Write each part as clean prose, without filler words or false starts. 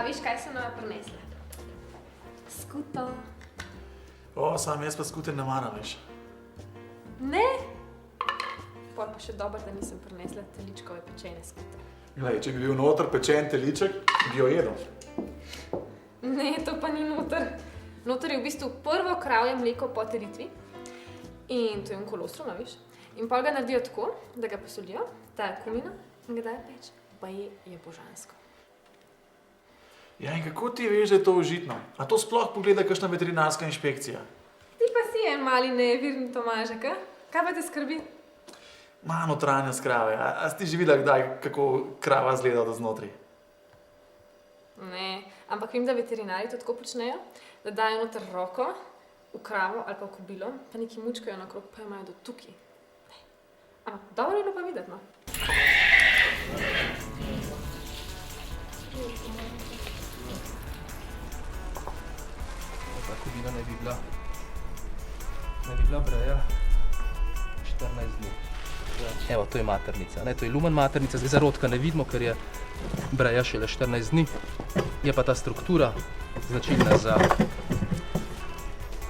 veš, kaj sem nama prinesla? Skuto. Sam jaz pa skute ne maram, veš. Ne? Pol pa še dobro, da nisem prinesla teličkove pečene skute. Glej, če bi bil noter pečen teliček, bi jo jedel. Ne, to pa ni noter. Noter je v bistvu prvo kravje mleko po teritvi. In to je kolostrum, a veš. In pol ga naredijo tako, da ga posolijo, dajo kumino in ga dajo peč. Baje je božansko. Ja, in kako ti veš, da je to užitno? A to sploh pogleda kakšna veterinarska inšpekcija? Ti pa si en mali nevirni Tomažek, a? Kaj pa te skrbi? Ma notranjost krave. A si ti že videla kdaj, kako krava izgleda od znotri? Ne, ampak vem, da veterinari to tako počnejo, da dajo noter roko v kravo ali pa v kobilo, pa neki mučkajo nakrog, pa jo imajo do tukaj. Ampak dobro je bilo pa videti, no. Ta kobila naj bi bila breja 14 dni. Evo, to je maternica, ne, to je lumen maternica, zdaj zarodka ne vidimo, ker je breja šele 14 dni. Je pa ta struktura značilna za,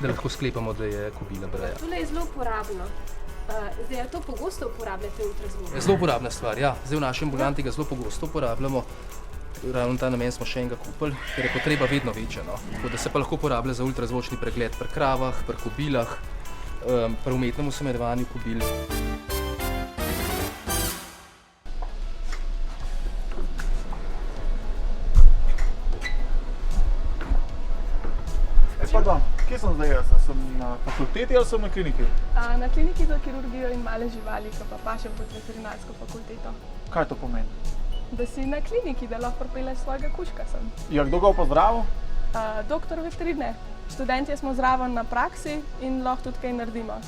da lahko sklepamo, da je kobila breja. Tole je zelo uporabno. Zdaj, a to pogosto uporabljate ultrazvok? Zelo uporabna stvar, ja. Zdaj v naši ambulanti ga zelo pogosto uporabljamo. Ravno ta namen smo še enega kupili, ker je potreba vedno večja, no. Tako da se pa lahko uporablja za ultrazvočni pregled pri kravah, pri kobilah, pri umetnem usmerjevanju kobil. Pardon, kje sem zdaj jaz? Sem na fakulteti ali sem na kliniki? Na kliniki za kirurgijo in male živali, ki pa paše pod veterinarsko fakulteto. Kaj to pomeni? Da si na kliniki, da lahko pripelješ svojega kužka sem. Ja, kdo ga pozdravil? Doktor veterine. Študentje smo zraven na praksi in lahko tudi kaj naredimo.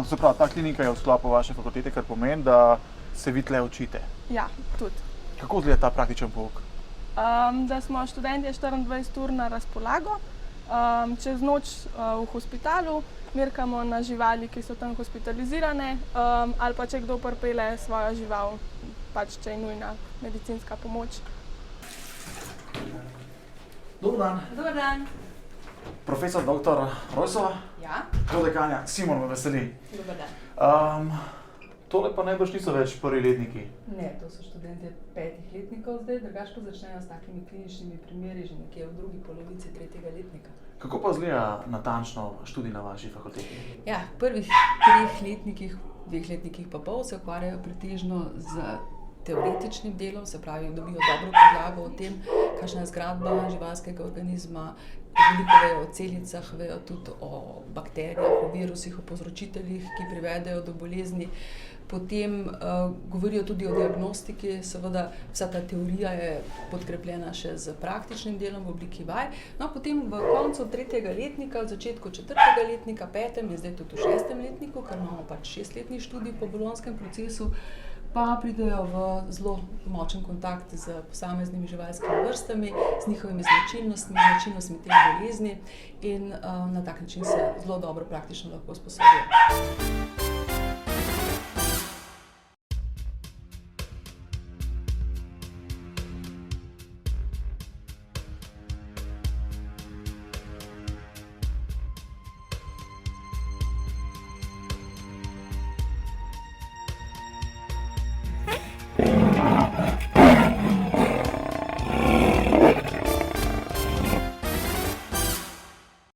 Se pravi, ta klinika je v sklopu vaše fakultete, kar pomeni, da se vi tle učite. Ja, tudi. Kako izgleda ta praktičen pouk? Da smo študentje 24 ur na razpolago, čez noč v hospitalu, merkamo na živali, ki so tam hospitalizirane, ali pa če kdo pripelje svojo žival, pač če je nujna medicinska pomoč. Dober dan. Dober dan. Profesor dr. Rojsova? Ja. Prodekanja, Simon me veseli. Dober dan. Tole pa najbrž niso več prvi letniki. Ne, to so študentje 5 letnikov zdaj, drugače pa začnejo s takimi kliničnimi primeri že nekje v drugi polovici 3. letnika. Kako pa izgleda natančno študij na vaši fakulteti? Ja, v prvih 3 letnikih, 2 letnikih pa pol se ukvarjajo pretežno z teoretičnim delom, se pravi, dobijo dobro podlago o tem, kakšna je zgradba živalskega organizma, veliko vejo o celicah, vejo tudi o bakterijah, o virusih, o povzročiteljih, ki privedejo do bolezni. Potem govorijo tudi o diagnostiki, seveda vsa ta teorija je podkrepljena še z praktičnim delom v obliki vaj. No, potem v koncu 3. letnika, v začetku 4. letnika, 5. in zdaj tudi v 6. letniku, ker imamo pač 6-letni študij po bolonjskem procesu, pa pridejo v zelo močen kontakt z posameznimi živalskimi vrstami, z njihovimi značilnostmi te bolezni in na tak način se zelo dobro praktično lahko usposobijo.